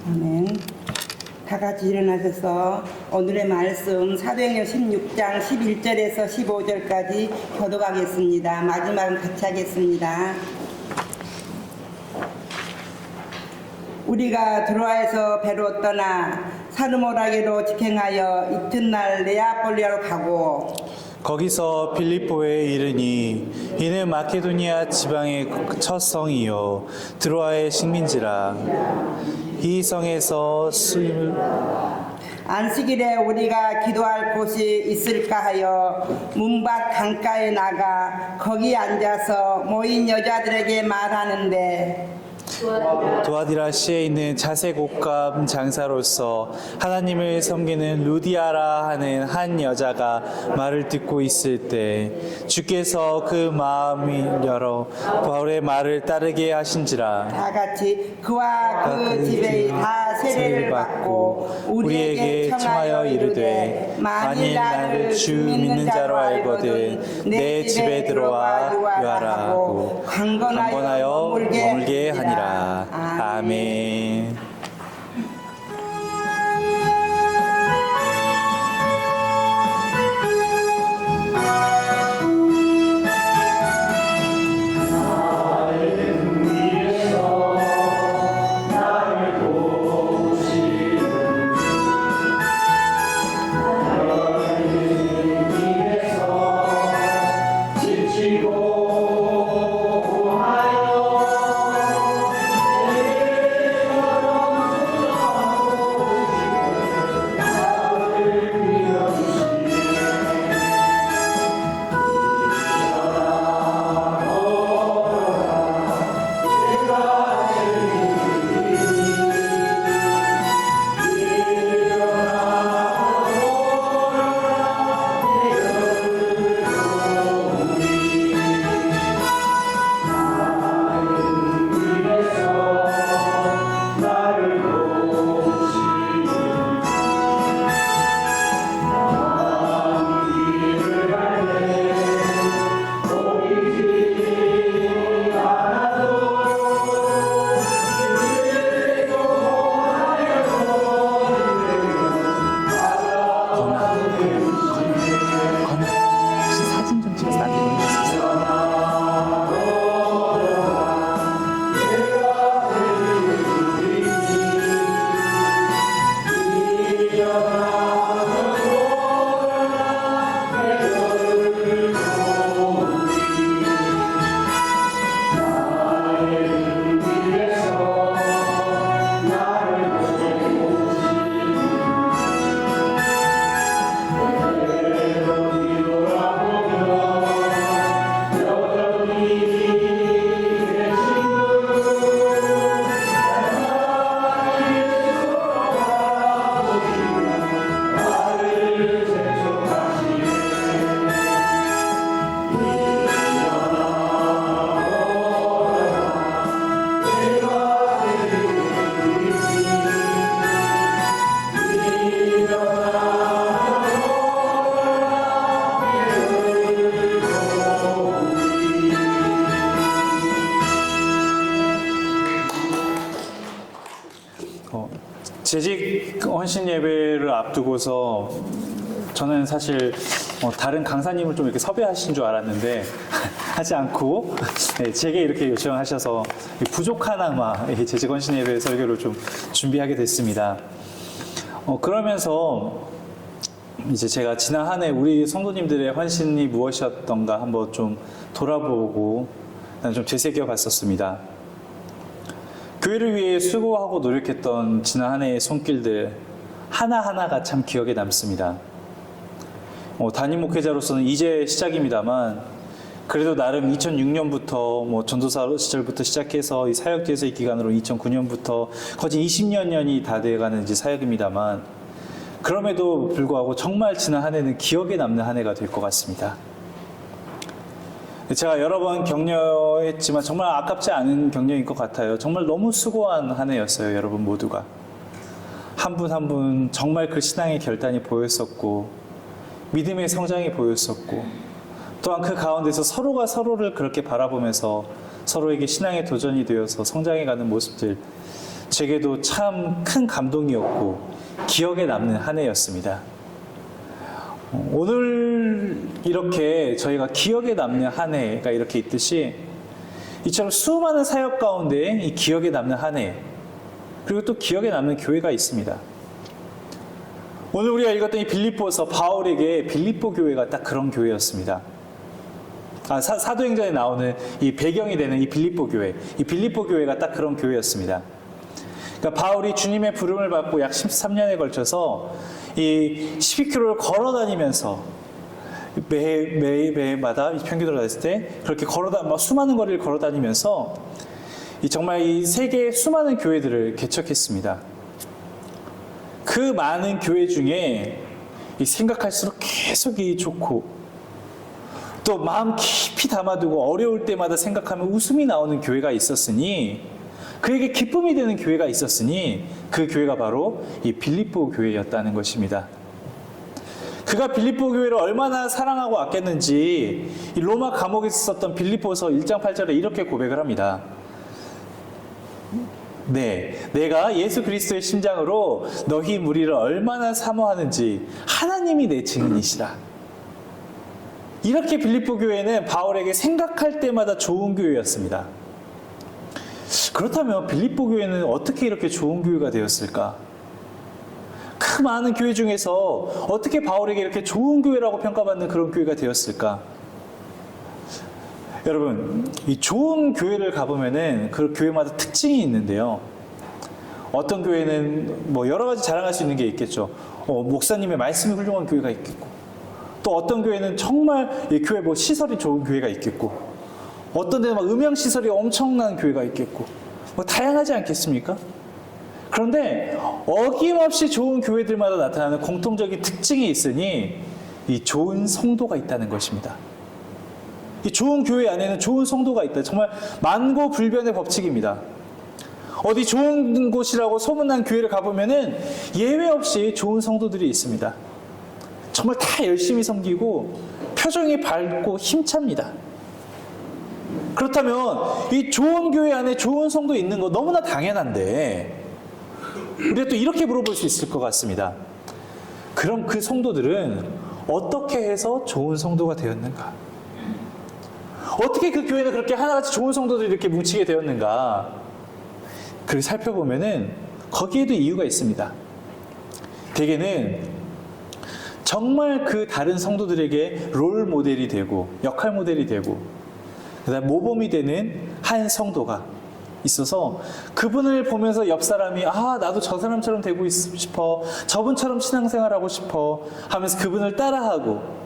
아멘. 다 같이 일어나셔서 오늘의 말씀 사도행전 16장 11절에서 15절까지 교독하겠습니다. 마지막은 같이 하겠습니다. 우리가 드로아에서 배로 떠나 사르모라게로 직행하여 이튿날 네아폴리아로 가고 거기서 필리포에 이르니 이는 마케도니아 지방의 첫 성이요 드로아의 식민지라. 이 성에서 안식일에 우리가 기도할 곳이 있을까 하여 문밭 강가에 나가 거기 앉아서 모인 여자들에게 말하는데 도아디라시에 있는 자색 옷감 장사로서 하나님을 섬기는 루디아라 하는 한 여자가 말을 듣고 있을 때 주께서 그 마음을 열어 바울의 말을 따르게 하신지라. 다 같이 그와 그 집에 다 세례를 받고 우리에게 청하여 이르되 만일 나를 주 믿는 자로 알거든 내 집에 들어와 유하라 하고 강건하여 머물게 하니라. 아멘. 사진 좀 찍어서 나한테 보내줄 수 있어요? 재직 헌신 예배를 앞두고서 저는 사실 다른 강사님을 좀 이렇게 섭외하신 줄 알았는데 하지 않고 제게 이렇게 요청하셔서 부족하나마 재직 헌신 예배 설교를 좀 준비하게 됐습니다. 그러면서 이제 제가 지난 한 해 우리 성도님들의 헌신이 무엇이었던가 한번 좀 돌아보고 좀 되새겨 봤었습니다. 교회를 위해 수고하고 노력했던 지난 한 해의 손길들 하나하나가 참 기억에 남습니다. 담임 목회자로서는 이제 시작입니다만 그래도 나름 2006년부터 전도사 시절부터 시작해서 이 사역지에서의 기간으로 2009년부터 거진 20년이 다 돼가는 이제 사역입니다만 그럼에도 불구하고 정말 지난 한 해는 기억에 남는 한 해가 될 것 같습니다. 제가 여러 번 격려했지만 정말 아깝지 않은 격려인 것 같아요. 정말 너무 수고한 한 해였어요, 여러분 모두가. 한 분 한 분 정말 그 신앙의 결단이 보였었고 믿음의 성장이 보였었고 또한 그 가운데서 서로가 서로를 그렇게 바라보면서 서로에게 신앙의 도전이 되어서 성장해가는 모습들 제게도 참 큰 감동이었고 기억에 남는 한 해였습니다. 오늘 이렇게 저희가 기억에 남는 한 해가 이렇게 있듯이 이처럼 수많은 사역 가운데 이 기억에 남는 한 해, 그리고 또 기억에 남는 교회가 있습니다. 오늘 우리가 읽었던 이 빌립보서, 바울에게 빌립보 교회가 딱 그런 교회였습니다. 사도행전에 나오는 이 배경이 되는 이 빌립보 교회, 이 빌립보 교회가 딱 그런 교회였습니다. 그러니까 바울이 주님의 부름을 받고 약 13년에 걸쳐서 이 12km를 걸어 다니면서 매마다 평균으로 다녔을 때 그렇게 수많은 거리를 걸어 다니면서 정말 이 세계의 수많은 교회들을 개척했습니다. 그 많은 교회 중에 생각할수록 계속 좋고 또 마음 깊이 담아두고 어려울 때마다 생각하면 웃음이 나오는 교회가 있었으니, 그에게 기쁨이 되는 교회가 있었으니 그 교회가 바로 이 빌립보 교회였다는 것입니다. 그가 빌립보 교회를 얼마나 사랑하고 아꼈는지 이 로마 감옥에 있었던 빌립보서 1장 8절에 이렇게 고백을 합니다. 네, 내가 예수 그리스도의 심장으로 너희 무리를 얼마나 사모하는지 하나님이 내 증인이시라. 이렇게 빌립보 교회는 바울에게 생각할 때마다 좋은 교회였습니다. 그렇다면 빌립보 교회는 어떻게 이렇게 좋은 교회가 되었을까? 그 많은 교회 중에서 어떻게 바울에게 이렇게 좋은 교회라고 평가받는 그런 교회가 되었을까? 여러분, 이 좋은 교회를 가보면은 그 교회마다 특징이 있는데요. 어떤 교회는 뭐 여러 가지 자랑할 수 있는 게 있겠죠. 목사님의 말씀이 훌륭한 교회가 있겠고, 또 어떤 교회는 정말 이 교회 뭐 시설이 좋은 교회가 있겠고, 어떤 데는 막 음향 시설이 엄청난 교회가 있겠고, 뭐 다양하지 않겠습니까? 그런데 어김없이 좋은 교회들마다 나타나는 공통적인 특징이 있으니 이 좋은 성도가 있다는 것입니다. 이 좋은 교회 안에는 좋은 성도가 있다. 정말 만고불변의 법칙입니다. 어디 좋은 곳이라고 소문난 교회를 가보면은 예외 없이 좋은 성도들이 있습니다. 정말 다 열심히 섬기고 표정이 밝고 힘찹니다. 그렇다면 이 좋은 교회 안에 좋은 성도 있는 거 너무나 당연한데, 우리가 또 이렇게 물어볼 수 있을 것 같습니다. 그럼 그 성도들은 어떻게 해서 좋은 성도가 되었는가? 어떻게 그 교회는 그렇게 하나같이 좋은 성도들이 이렇게 뭉치게 되었는가? 그걸 살펴보면은 거기에도 이유가 있습니다. 대개는 정말 그 다른 성도들에게 롤 모델이 되고 역할 모델이 되고 그다음 모범이 되는 한 성도가 있어서 그분을 보면서 옆 사람이 나도 저 사람처럼 되고 싶어, 저분처럼 신앙생활하고 싶어 하면서 그분을 따라하고,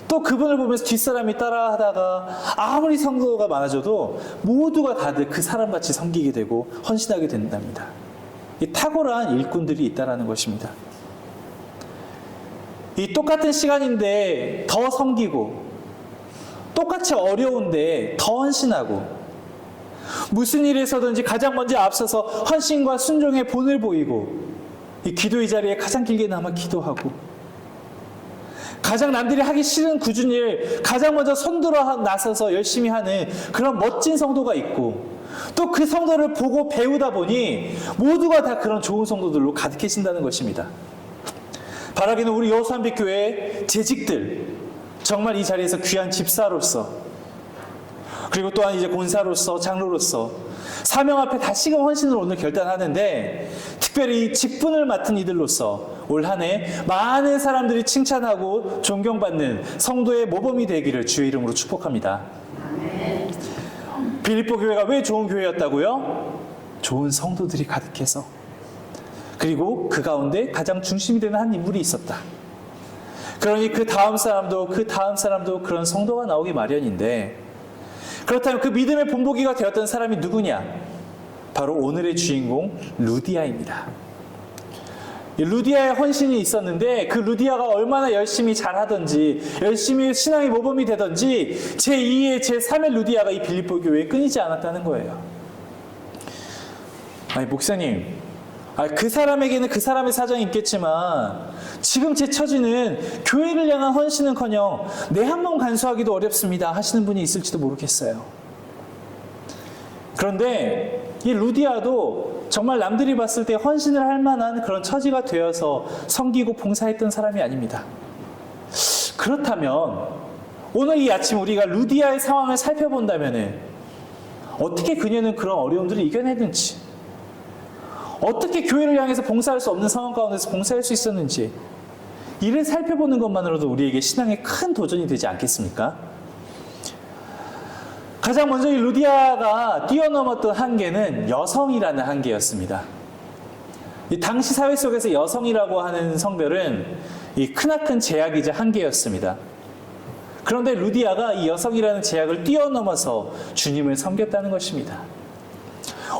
또 그분을 보면서 뒷사람이 따라하다가 아무리 성도가 많아져도 모두가 다들 그 사람같이 섬기게 되고 헌신하게 된답니다. 이 탁월한 일꾼들이 있다는 것입니다. 이 똑같은 시간인데 더 섬기고, 똑같이 어려운데 더 헌신하고, 무슨 일에서든지 가장 먼저 앞서서 헌신과 순종의 본을 보이고, 이 기도의 자리에 가장 길게 남아 기도하고, 가장 남들이 하기 싫은 굳은 일 가장 먼저 손들어 나서서 열심히 하는 그런 멋진 성도가 있고, 또 그 성도를 보고 배우다 보니 모두가 다 그런 좋은 성도들로 가득해진다는 것입니다. 바라기는 우리 여호산빛 교회 재직들, 정말 이 자리에서 귀한 집사로서, 그리고 또한 이제 권사로서, 장로로서 사명 앞에 다시금 헌신을 오늘 결단하는데, 특별히 이 직분을 맡은 이들로서 올 한 해 많은 사람들이 칭찬하고 존경받는 성도의 모범이 되기를 주의 이름으로 축복합니다. 빌립보 교회가 왜 좋은 교회였다고요? 좋은 성도들이 가득해서, 그리고 그 가운데 가장 중심이 되는 한 인물이 있었다. 그러니 그 다음 사람도 그런 성도가 나오기 마련인데, 그렇다면 그 믿음의 본보기가 되었던 사람이 누구냐? 바로 오늘의 주인공 루디아입니다. 루디아의 헌신이 있었는데 그 루디아가 얼마나 열심히 잘하든지, 열심히 신앙의 모범이 되든지 제2의 제3의 루디아가 이 빌립보 교회에 끊이지 않았다는 거예요. 목사님, 그 사람에게는 그 사람의 사정이 있겠지만 지금 제 처지는 교회를 향한 헌신은커녕 내 한 몸 간수하기도 어렵습니다 하시는 분이 있을지도 모르겠어요. 그런데 이 루디아도 정말 남들이 봤을 때 헌신을 할 만한 그런 처지가 되어서 섬기고 봉사했던 사람이 아닙니다. 그렇다면 오늘 이 아침 우리가 루디아의 상황을 살펴본다면 어떻게 그녀는 그런 어려움들을 이겨내는지, 어떻게 교회를 향해서 봉사할 수 없는 상황 가운데서 봉사할 수 있었는지, 이를 살펴보는 것만으로도 우리에게 신앙에 큰 도전이 되지 않겠습니까? 가장 먼저 이 루디아가 뛰어넘었던 한계는 여성이라는 한계였습니다. 이 당시 사회 속에서 여성이라고 하는 성별은 이 크나큰 제약이자 한계였습니다. 그런데 루디아가 이 여성이라는 제약을 뛰어넘어서 주님을 섬겼다는 것입니다.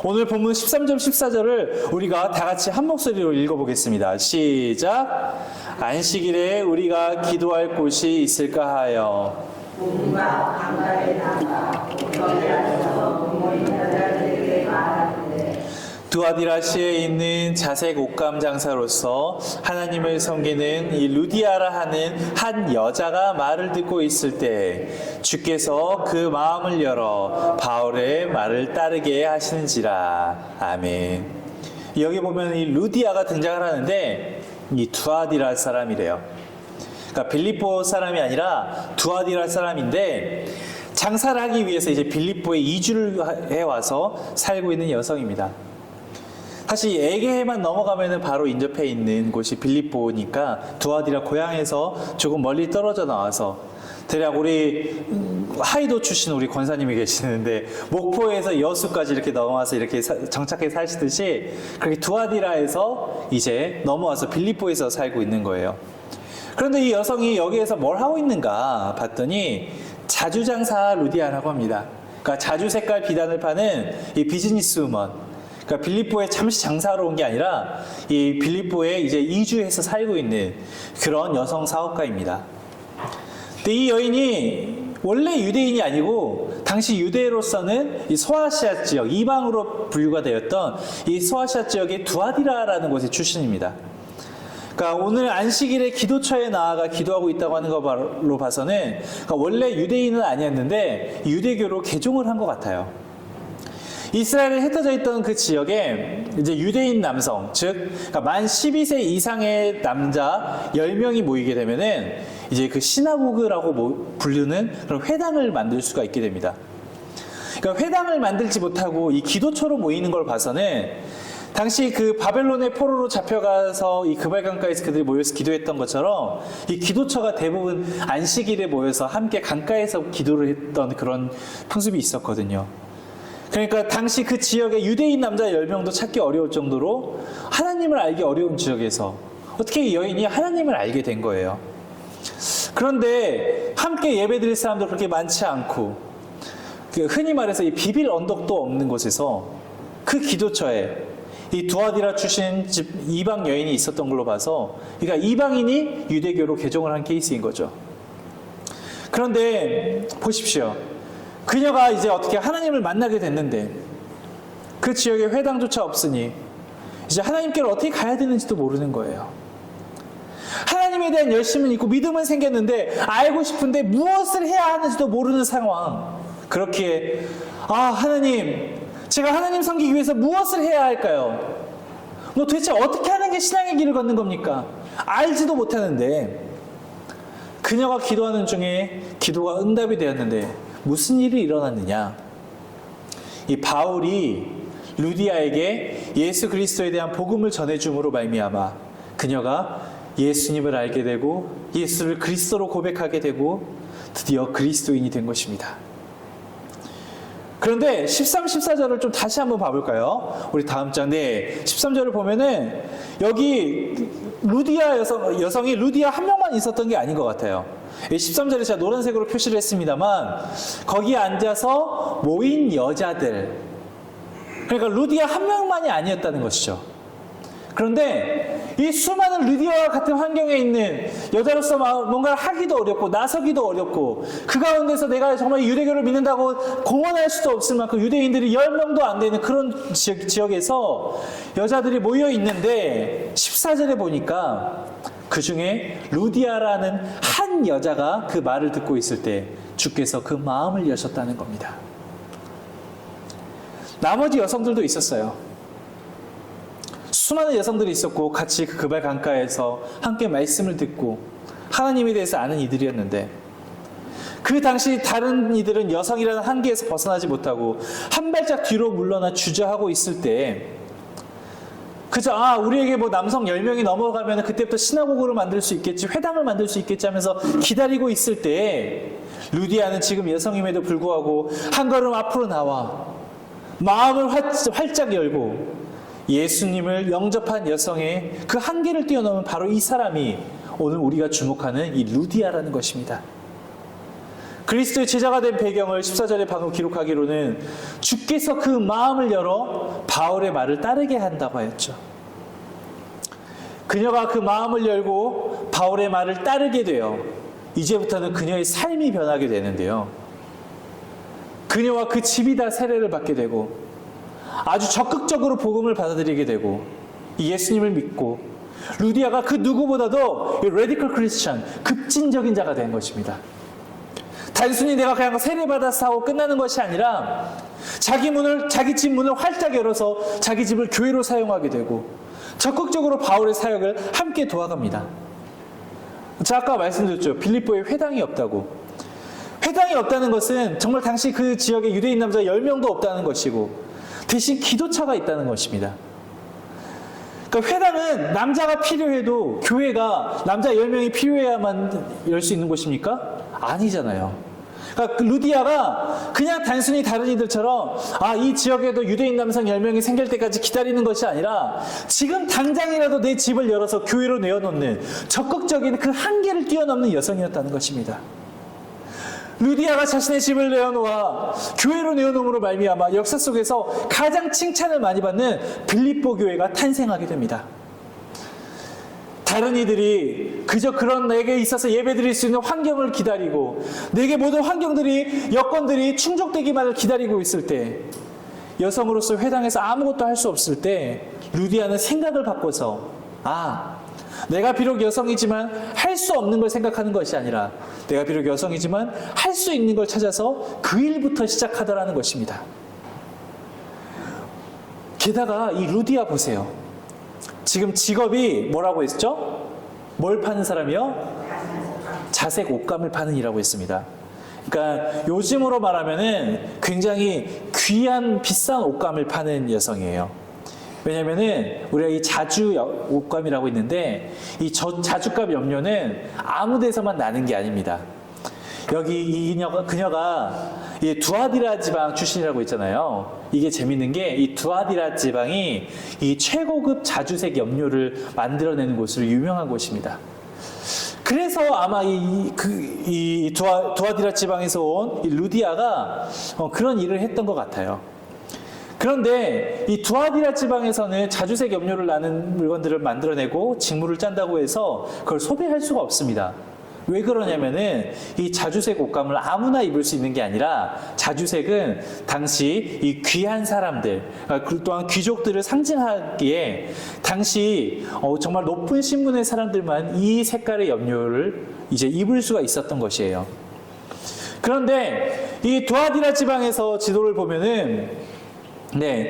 오늘 본문 13절 14절을 우리가 다 같이 한 목소리로 읽어보겠습니다. 시작. 안식일에 우리가 기도할 곳이 있을까 하여 누군가 강가에 나가 거기 앉아서 부모님 자들에게 말하는데 두아디라시에 있는 자색 옷감 장사로서 하나님을 섬기는 이 루디아라 하는 한 여자가 말을 듣고 있을 때 주께서 그 마음을 열어 바울의 말을 따르게 하시는지라. 아멘. 여기 보면 이 루디아가 등장을 하는데 이 두아디라 사람이래요. 그러니까 빌립보 사람이 아니라 두아디라 사람인데 장사를 하기 위해서 이제 빌립보에 이주를 해와서 살고 있는 여성입니다. 사실 에게해만 넘어가면은 바로 인접해 있는 곳이 빌립보니까 두아디라 고향에서 조금 멀리 떨어져 나와서 대략 우리 하이도 출신 우리 권사님이 계시는데 목포에서 여수까지 이렇게 넘어와서 이렇게 정착해 사시듯이 그렇게 두아디라에서 이제 넘어와서 빌립보에서 살고 있는 거예요. 그런데 이 여성이 여기에서 뭘 하고 있는가 봤더니 자주장사 루디아라고 합니다. 그러니까 자주 색깔 비단을 파는 이 비즈니스 우먼. 그러니까 빌립보에 잠시 장사하러 온 게 아니라 이 빌립보에 이제 이주해서 살고 있는 그런 여성 사업가입니다. 근데 이 여인이 원래 유대인이 아니고 당시 유대로서는 이 소아시아 지역, 이방으로 분류가 되었던 이 소아시아 지역의 두아디라라는 곳의 출신입니다. 그러니까 오늘 안식일에 기도처에 나아가 기도하고 있다고 하는 것으로 봐서는 그러니까 원래 유대인은 아니었는데 유대교로 개종을 한 것 같아요. 이스라엘에 흩어져 있던 그 지역에 이제 유대인 남성, 즉 그러니까 만 12세 이상의 남자 10명이 모이게 되면은 이제 그 시나고그라고 부르는 그런 회당을 만들 수가 있게 됩니다. 그러니까 회당을 만들지 못하고 이 기도처로 모이는 걸 봐서는 당시 그 바벨론의 포로로 잡혀가서 이 그발강가에서 그들이 모여서 기도했던 것처럼 이 기도처가 대부분 안식일에 모여서 함께 강가에서 기도를 했던 그런 풍습이 있었거든요. 그러니까 당시 그 지역에 유대인 남자 10명도 찾기 어려울 정도로 하나님을 알기 어려운 지역에서 어떻게 이 여인이 하나님을 알게 된 거예요. 그런데 함께 예배드릴 사람도 그렇게 많지 않고 흔히 말해서 이 비빌 언덕도 없는 곳에서 그 기도처에 이 두아디라 출신 이방 여인이 있었던 걸로 봐서 그러니까 이방인이 유대교로 개종을 한 케이스인 거죠. 그런데 보십시오. 그녀가 이제 어떻게 하나님을 만나게 됐는데 그 지역에 회당조차 없으니 이제 하나님께로 어떻게 가야 되는지도 모르는 거예요. 하나님에 대한 열심은 있고 믿음은 생겼는데 알고 싶은데 무엇을 해야 하는지도 모르는 상황. 그렇기에 하나님, 제가 하나님 섬기기 위해서 무엇을 해야 할까요? 뭐 도대체 어떻게 하는 게 신앙의 길을 걷는 겁니까? 알지도 못하는데 그녀가 기도하는 중에 기도가 응답이 되었는데 무슨 일이 일어났느냐? 이 바울이 루디아에게 예수 그리스도에 대한 복음을 전해줌으로 말미암아 그녀가 예수님을 알게 되고 예수를 그리스도로 고백하게 되고 드디어 그리스도인이 된 것입니다. 그런데 13, 14절을 좀 다시 한번 봐볼까요? 우리 다음 장, 13절을 보면은 여기 루디아 여성이 루디아 한 명만 있었던 게 아닌 것 같아요. 13절에 제가 노란색으로 표시를 했습니다만 거기에 앉아서 모인 여자들, 그러니까 루디아 한 명만이 아니었다는 것이죠. 그런데 이 수많은 루디아와 같은 환경에 있는 여자로서 뭔가를 하기도 어렵고 나서기도 어렵고 그 가운데서 내가 정말 유대교를 믿는다고 공언할 수도 없을 만큼 유대인들이 10명도 안 되는 그런 지역에서 여자들이 모여 있는데 14절에 보니까 그 중에 루디아라는 한 여자가 그 말을 듣고 있을 때 주께서 그 마음을 여셨다는 겁니다. 나머지 여성들도 있었어요. 수많은 여성들이 있었고 같이 그 그발 강가에서 함께 말씀을 듣고 하나님에 대해서 아는 이들이었는데, 그 당시 다른 이들은 여성이라는 한계에서 벗어나지 못하고 한 발짝 뒤로 물러나 주저하고 있을 때, 그저 우리에게 뭐 남성 10명이 넘어가면 그때부터 시나고그를 만들 수 있겠지, 회당을 만들 수 있겠지 하면서 기다리고 있을 때, 루디아는 지금 여성임에도 불구하고 한 걸음 앞으로 나와 마음을 활짝 열고 예수님을 영접한 여성의 그 한계를 뛰어넘은 바로 이 사람이 오늘 우리가 주목하는 이 루디아라는 것입니다. 그리스도의 제자가 된 배경을 14절에 방금 기록하기로는 주께서 그 마음을 열어 바울의 말을 따르게 한다고 하였죠. 그녀가 그 마음을 열고 바울의 말을 따르게 되어 이제부터는 그녀의 삶이 변하게 되는데요. 그녀와 그 집이 다 세례를 받게 되고 아주 적극적으로 복음을 받아들이게 되고 예수님을 믿고, 루디아가 그 누구보다도 레디컬 크리스천, 급진적인 자가 된 것입니다. 단순히 내가 그냥 세례받아서 하고 끝나는 것이 아니라 자기 집 문을 활짝 열어서 자기 집을 교회로 사용하게 되고 적극적으로 바울의 사역을 함께 도와갑니다. 제가 아까 말씀드렸죠. 빌립보에 회당이 없다고. 회당이 없다는 것은 정말 당시 그 지역에 유대인 남자 10명도 없다는 것이고 대신 기도처가 있다는 것입니다. 그러니까 회당은 남자가 필요해도 교회가 남자 10명이 필요해야만 열 수 있는 곳입니까? 아니잖아요. 그러니까 루디아가 그냥 단순히 다른 이들처럼 이 지역에도 유대인 남성 10명이 생길 때까지 기다리는 것이 아니라 지금 당장이라도 내 집을 열어서 교회로 내어놓는 적극적인 그 한계를 뛰어넘는 여성이었다는 것입니다. 루디아가 자신의 집을 내어놓아 교회로 내어놓음으로 말미암아 역사 속에서 가장 칭찬을 많이 받는 빌립보 교회가 탄생하게 됩니다. 다른 이들이 그저 그런 내게 있어서 예배드릴 수 있는 환경을 기다리고 내게 모든 환경들이, 여건들이 충족되기만을 기다리고 있을 때, 여성으로서 회당에서 아무것도 할 수 없을 때 루디아는 생각을 바꿔서 내가 비록 여성이지만 할 수 없는 걸 생각하는 것이 아니라 내가 비록 여성이지만 할 수 있는 걸 찾아서 그 일부터 시작하더라는 것입니다. 게다가 이 루디아 보세요. 지금 직업이 뭐라고 했죠? 뭘 파는 사람이요? 자색 옷감을 파는 이라고 했습니다. 그러니까 요즘으로 말하면은 굉장히 귀한 비싼 옷감을 파는 여성이에요. 왜냐면은 우리가 이 자주 옷감이라고 있는데 이 자주값 염료는 아무 데서만 나는 게 아닙니다. 여기 그녀가 이 두아디라 지방 출신이라고 있잖아요. 이게 재밌는 게 이 두아디라 지방이 이 최고급 자주색 염료를 만들어내는 곳으로 유명한 곳입니다. 그래서 아마 이 두아디라 지방에서 온 이 루디아가 그런 일을 했던 것 같아요. 그런데 이 두아디라 지방에서는 자주색 염료를 나는 물건들을 만들어내고 직물을 짠다고 해서 그걸 소비할 수가 없습니다. 왜 그러냐면은 이 자주색 옷감을 아무나 입을 수 있는 게 아니라 자주색은 당시 이 귀한 사람들, 또한 귀족들을 상징하기에 당시 정말 높은 신분의 사람들만 이 색깔의 염료를 이제 입을 수가 있었던 것이에요. 그런데 이 두아디라 지방에서 지도를 보면은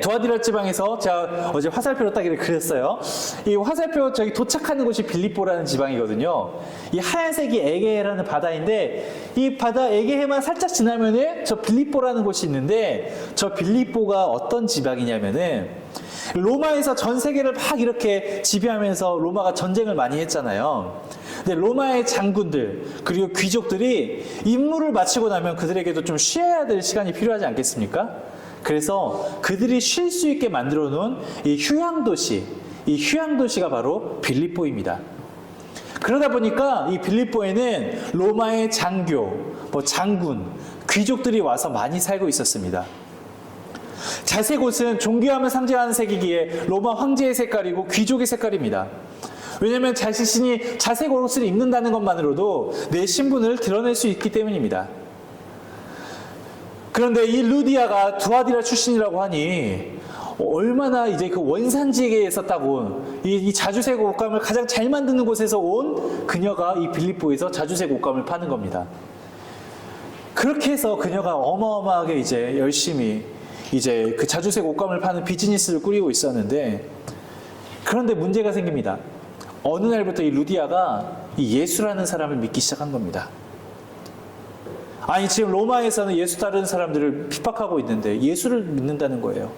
두아디라 지방에서 제가 어제 화살표로 딱 이렇게 그렸어요. 이 화살표 저기 도착하는 곳이 빌립보라는 지방이거든요. 이 하얀색이 에게해라는 바다인데 이 바다 에게해만 살짝 지나면은 저 빌립보라는 곳이 있는데 저 빌립보가 어떤 지방이냐면은 로마에서 전 세계를 막 이렇게 지배하면서 로마가 전쟁을 많이 했잖아요. 근데 로마의 장군들 그리고 귀족들이 임무를 마치고 나면 그들에게도 좀 쉬어야 될 시간이 필요하지 않겠습니까? 그래서 그들이 쉴 수 있게 만들어 놓은 이 휴양도시가 바로 빌립보입니다. 그러다 보니까 이 빌립보에는 로마의 장교, 장군, 귀족들이 와서 많이 살고 있었습니다. 자색 옷은 존귀함을 상징하는 색이기에 로마 황제의 색깔이고 귀족의 색깔입니다. 왜냐하면 자신이 자색 옷을 입는다는 것만으로도 내 신분을 드러낼 수 있기 때문입니다. 그런데 이 루디아가 두아디라 출신이라고 하니 얼마나 이제 그 원산지에서 따온 이 자주색 옷감을 가장 잘 만드는 곳에서 온 그녀가 이 빌립보에서 자주색 옷감을 파는 겁니다. 그렇게 해서 그녀가 어마어마하게 이제 열심히 이제 그 자주색 옷감을 파는 비즈니스를 꾸리고 있었는데, 그런데 문제가 생깁니다. 어느 날부터 이 루디아가 이 예수라는 사람을 믿기 시작한 겁니다. 아니, 지금 로마에서는 예수 따르는 사람들을 핍박하고 있는데 예수를 믿는다는 거예요.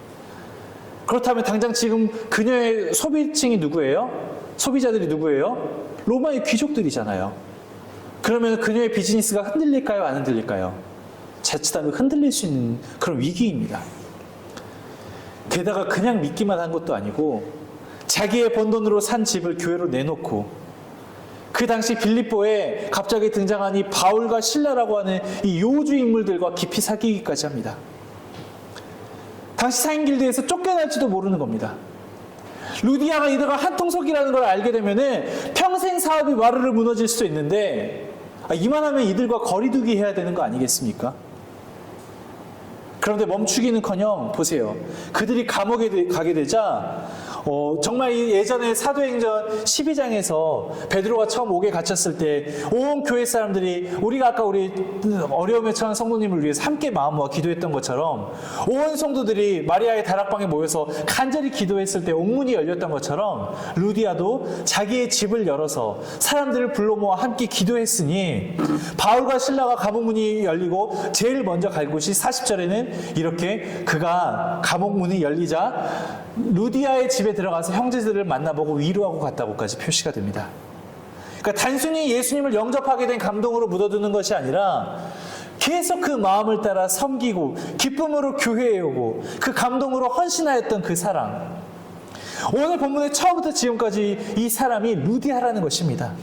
그렇다면 당장 지금 그녀의 소비층이 누구예요? 소비자들이 누구예요? 로마의 귀족들이잖아요. 그러면 그녀의 비즈니스가 흔들릴까요? 안 흔들릴까요? 자칫하면 흔들릴 수 있는 그런 위기입니다. 게다가 그냥 믿기만 한 것도 아니고 자기의 번 돈으로 산 집을 교회로 내놓고 그 당시 빌립보에 갑자기 등장한 이 바울과 실라라고 하는 이 요주 인물들과 깊이 사귀기까지 합니다. 당시 사인길드에서 쫓겨날지도 모르는 겁니다. 루디아가 이들과 한통속이라는 걸 알게 되면은 평생 사업이 와르르 무너질 수도 있는데 이만하면 이들과 거리두기 해야 되는 거 아니겠습니까? 그런데 멈추기는커녕 보세요. 그들이 감옥에 가게 되자 정말 예전에 사도행전 12장에서 베드로가 처음 옥에 갇혔을 때 온 교회 사람들이 우리가 아까 우리 어려움에 처한 성도님을 위해서 함께 마음 모아 기도했던 것처럼 온 성도들이 마리아의 다락방에 모여서 간절히 기도했을 때 옥문이 열렸던 것처럼 루디아도 자기의 집을 열어서 사람들을 불러 모아 함께 기도했으니 바울과 실라가 감옥문이 열리고 제일 먼저 갈 곳이 40절에는 이렇게 그가 감옥문이 열리자 루디아의 집에 들어가서 형제들을 만나보고 위로하고 갔다고까지 표시가 됩니다. 그러니까 단순히 예수님을 영접하게 된 감동으로 묻어두는 것이 아니라 계속 그 마음을 따라 섬기고 기쁨으로 교회에 오고 그 감동으로 헌신하였던 그 사랑. 오늘 본문의 처음부터 지금까지 이 사람이 루디아라는 것입니다.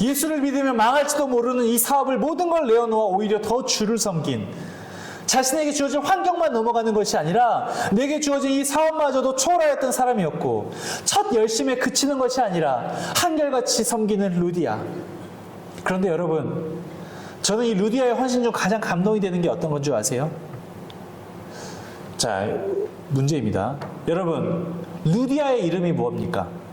예수를 믿으면 망할지도 모르는 이 사업을 모든 걸 내어놓아 오히려 더 주를 섬긴, 자신에게 주어진 환경만 넘어가는 것이 아니라 내게 주어진 이 사업마저도 초월하였던 사람이었고 첫 열심에 그치는 것이 아니라 한결같이 섬기는 루디아. 그런데 여러분, 저는 이 루디아의 헌신 중 가장 감동이 되는 게 어떤 건 줄 아세요? 자, 문제입니다. 여러분, 루디아의 이름이 무엇입니까?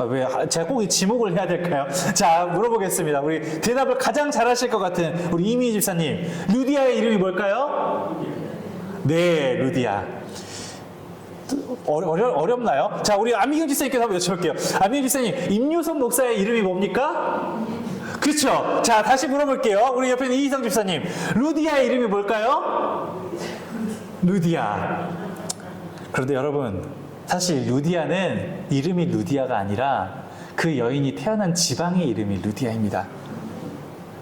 왜 제가 꼭 이 지목을 해야 될까요? 자, 물어보겠습니다. 우리 대답을 가장 잘하실 것 같은 우리 이미희 집사님, 루디아의 이름이 뭘까요? 네, 루디아. 어렵나요? 자, 우리 안미경 집사님께서 한번 여쭤볼게요. 안미경 집사님, 임유선 목사의 이름이 뭡니까? 그렇죠. 자, 다시 물어볼게요. 우리 옆에 있는 이희성 집사님, 루디아의 이름이 뭘까요? 루디아. 그런데 여러분, 사실 루디아는 이름이 루디아가 아니라 그 여인이 태어난 지방의 이름이 루디아입니다.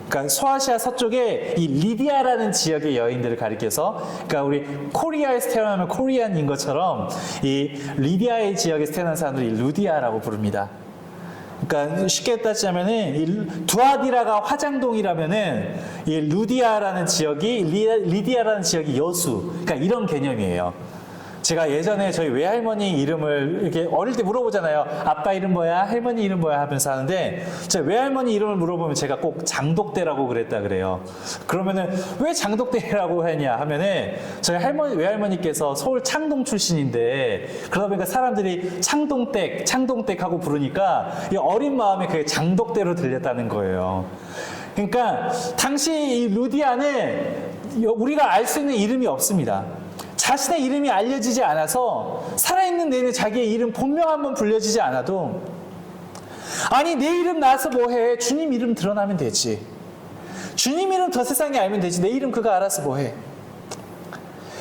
그러니까 소아시아 서쪽에 이 리디아라는 지역의 여인들을 가리켜서, 그러니까 우리 코리아에서 태어나면 코리안인 것처럼 이 리디아의 지역에서 태어난 사람들이 루디아라고 부릅니다. 그러니까 쉽게 따지자면은 이 두아디라가 화장동이라면은 이 루디아라는 지역이 리디아라는 지역이 여수, 그러니까 이런 개념이에요. 제가 예전에 저희 외할머니 이름을 이렇게 어릴 때 물어보잖아요. 아빠 이름 뭐야? 할머니 이름 뭐야? 하면서 하는데 제 외할머니 이름을 물어보면 제가 꼭 장독대라고 그랬다 그래요. 그러면은 왜 장독대라고 했냐 하면은 저희 외할머니께서 서울 창동 출신인데 그러다 보니까 사람들이 창동댁 하고 부르니까 이 어린 마음에 그게 장독대로 들렸다는 거예요. 그러니까 당시 이 루디아는 우리가 알 수 있는 이름이 없습니다. 자신의 이름이 알려지지 않아서 살아있는 내내 자기의 이름 본명 한번 불려지지 않아도, 아니 내 이름 나와서 뭐해? 주님 이름 드러나면 되지. 주님 이름 더 세상에 알면 되지. 내 이름 그가 알아서 뭐해?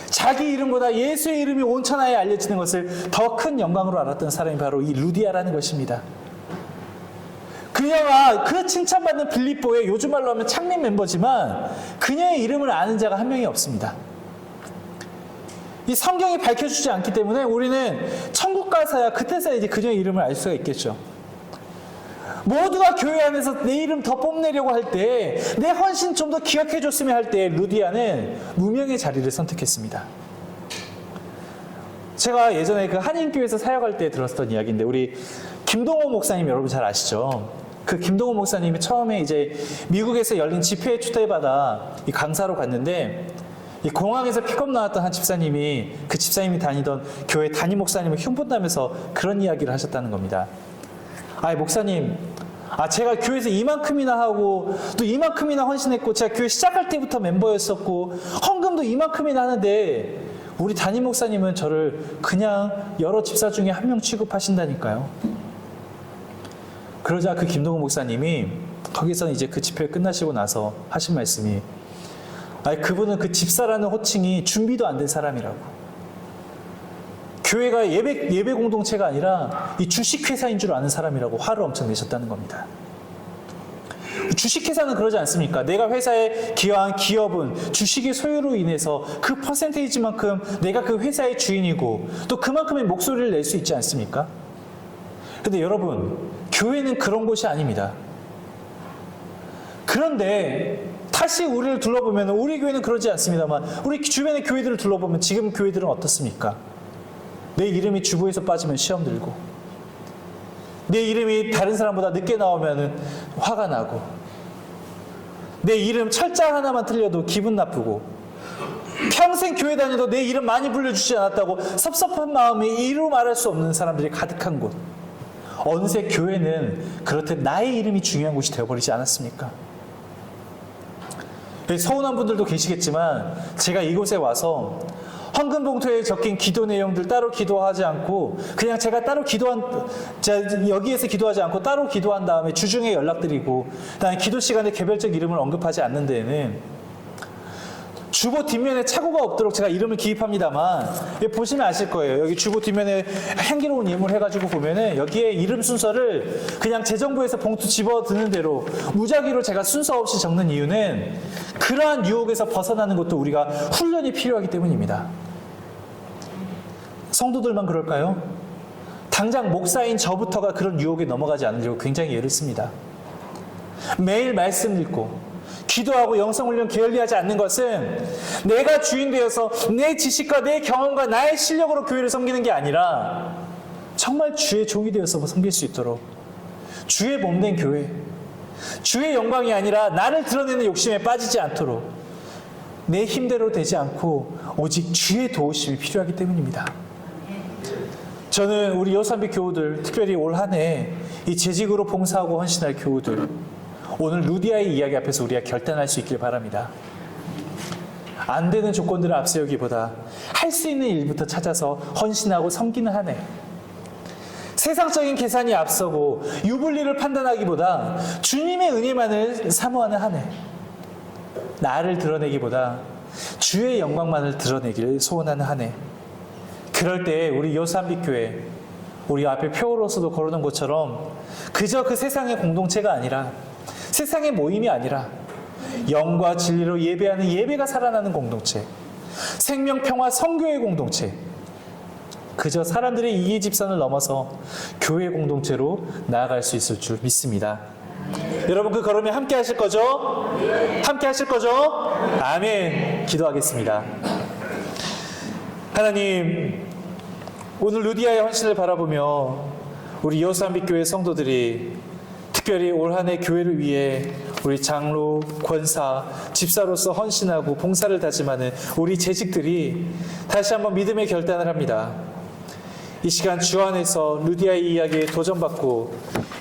자기 이름보다 예수의 이름이 온 천하에 알려지는 것을 더 큰 영광으로 알았던 사람이 바로 이 루디아라는 것입니다. 그녀가 그 칭찬받는 빌립보의 요즘 말로 하면 창립 멤버지만 그녀의 이름을 아는 자가 한 명이 없습니다. 이 성경이 밝혀주지 않기 때문에 우리는 천국 가서야 그때서야 이제 그녀의 이름을 알 수가 있겠죠. 모두가 교회 안에서 내 이름 더 뽐내려고 할 때, 내 헌신 좀 더 기억해줬으면 할 때 루디아는 무명의 자리를 선택했습니다. 제가 예전에 그 한인교회에서 사역할 때 들었던 이야기인데, 우리 김동호 목사님 여러분 잘 아시죠? 그 김동호 목사님이 처음에 이제 미국에서 열린 집회에 초대받아 이 강사로 갔는데, 이 공항에서 픽업 나왔던 한 집사님이 그 집사님이 다니던 교회 담임 목사님을 흉본다면서 그런 이야기를 하셨다는 겁니다. 아, 목사님, 제가 교회에서 이만큼이나 하고 또 이만큼이나 헌신했고 제가 교회 시작할 때부터 멤버였었고 헌금도 이만큼이나 하는데 우리 담임 목사님은 저를 그냥 여러 집사 중에 한 명 취급하신다니까요. 그러자 그 김동훈 목사님이 거기서 이제 그 집회 끝나시고 나서 하신 말씀이, 그분은 그 집사라는 호칭이 준비도 안 된 사람이라고. 교회가 예배 공동체가 아니라 이 주식회사인 줄 아는 사람이라고 화를 엄청 내셨다는 겁니다. 주식회사는 그러지 않습니까? 내가 회사에 기여한 기업은 주식의 소유로 인해서 그 퍼센테이지만큼 내가 그 회사의 주인이고 또 그만큼의 목소리를 낼 수 있지 않습니까? 근데 여러분, 교회는 그런 곳이 아닙니다. 그런데 다시 우리를 둘러보면, 우리 교회는 그러지 않습니다만 우리 주변의 교회들을 둘러보면 지금 교회들은 어떻습니까? 내 이름이 주보에서 빠지면 시험 들고, 내 이름이 다른 사람보다 늦게 나오면 화가 나고, 내 이름 철자 하나만 틀려도 기분 나쁘고, 평생 교회 다녀도 내 이름 많이 불러주지 않았다고 섭섭한 마음이 이루 말할 수 없는 사람들이 가득한 곳. 어느새 교회는 그렇듯 나의 이름이 중요한 곳이 되어버리지 않았습니까? 서운한 분들도 계시겠지만 제가 이곳에 와서 헌금 봉투에 적힌 기도 내용들 따로 기도하지 않고, 그냥 제가 따로 여기에서 기도하지 않고 따로 기도한 다음에 주중에 연락드리고, 그다음에 기도 시간에 개별적 이름을 언급하지 않는 데에는 주보 뒷면에 착오가 없도록 제가 이름을 기입합니다만, 보시면 아실 거예요. 여기 주보 뒷면에 향기로운 이름을 해가지고 보면은 여기에 이름 순서를 그냥 재정부에서 봉투 집어드는 대로 무작위로 제가 순서 없이 적는 이유는 그러한 유혹에서 벗어나는 것도 우리가 훈련이 필요하기 때문입니다. 성도들만 그럴까요? 당장 목사인 저부터가 그런 유혹에 넘어가지 않으려고 굉장히 애를 씁니다. 매일 말씀 읽고 기도하고 영성훈련 게을리하지 않는 것은 내가 주인 되어서 내 지식과 내 경험과 나의 실력으로 교회를 섬기는 게 아니라 정말 주의 종이 되어서 섬길 수 있도록, 주의 몸된 교회, 주의 영광이 아니라 나를 드러내는 욕심에 빠지지 않도록 내 힘대로 되지 않고 오직 주의 도우심이 필요하기 때문입니다. 저는 우리 여수한빛 교우들, 특별히 올 한 해 이 재직으로 봉사하고 헌신할 교우들, 오늘 루디아의 이야기 앞에서 우리가 결단할 수 있길 바랍니다. 안 되는 조건들을 앞세우기보다 할 수 있는 일부터 찾아서 헌신하고 섬기는 한 해. 세상적인 계산이 앞서고 유불리를 판단하기보다 주님의 은혜만을 사모하는 한 해. 나를 드러내기보다 주의 영광만을 드러내기를 소원하는 한 해. 그럴 때 우리 여수한빛교회, 우리 앞에 표로서도 걸어놓은 것처럼 그저 그 세상의 공동체가 아니라, 세상의 모임이 아니라 영과 진리로 예배하는 예배가 살아나는 공동체, 생명평화 성교의 공동체, 그저 사람들의 이해집산을 넘어서 교회 공동체로 나아갈 수 있을 줄 믿습니다. 여러분, 그 걸음에 함께 하실 거죠? 함께 하실 거죠? 아멘. 기도하겠습니다. 하나님, 오늘 루디아의 헌신을 바라보며 우리 여수한빛교회 성도들이 특별히 올 한 해 교회를 위해 우리 장로, 권사, 집사로서 헌신하고 봉사를 다짐하는 우리 재직들이 다시 한번 믿음의 결단을 합니다. 이 시간 주 안에서 루디아의 이야기에 도전받고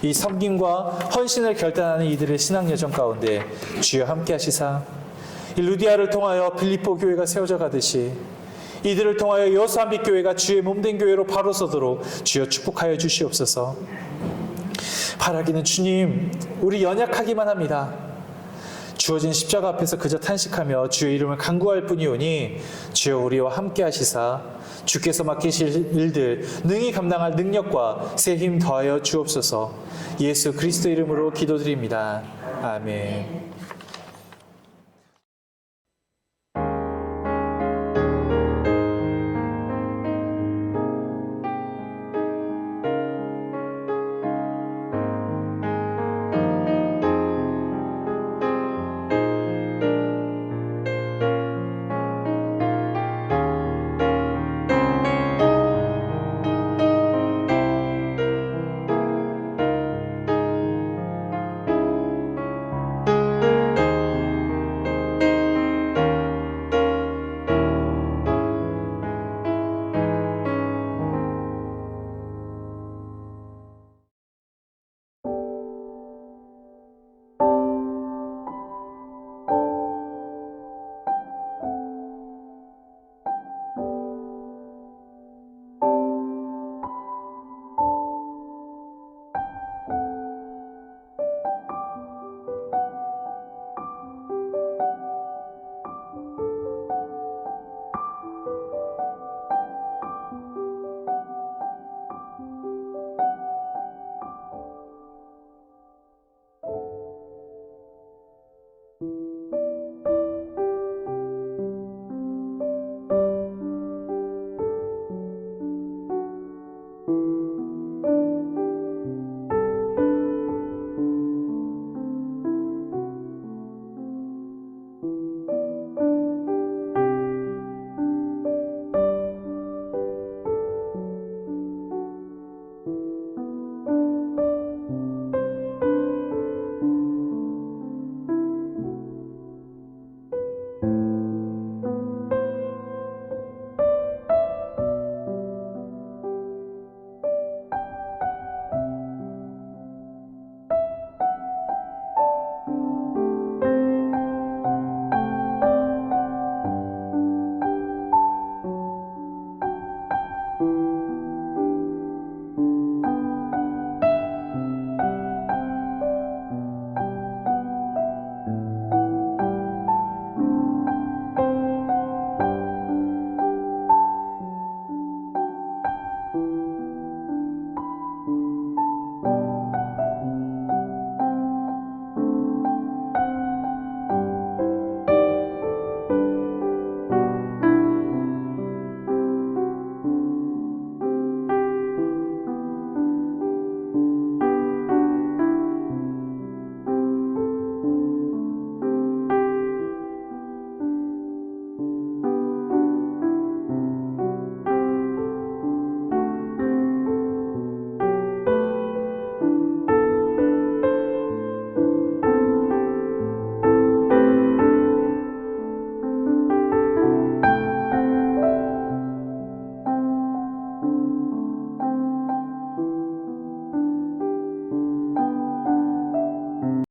이 섬김과 헌신을 결단하는 이들의 신앙 여정 가운데 주여 함께 하시사 이 루디아를 통하여 빌립보 교회가 세워져 가듯이 이들을 통하여 여수한빛 교회가 주의 몸된 교회로 바로 서도록 주여 축복하여 주시옵소서. 바라기는 주님, 우리 연약하기만 합니다. 주어진 십자가 앞에서 그저 탄식하며 주의 이름을 간구할 뿐이오니 주여 우리와 함께 하시사 주께서 맡기실 일들 능히 감당할 능력과 새 힘 더하여 주옵소서. 예수 그리스도 이름으로 기도드립니다. 아멘.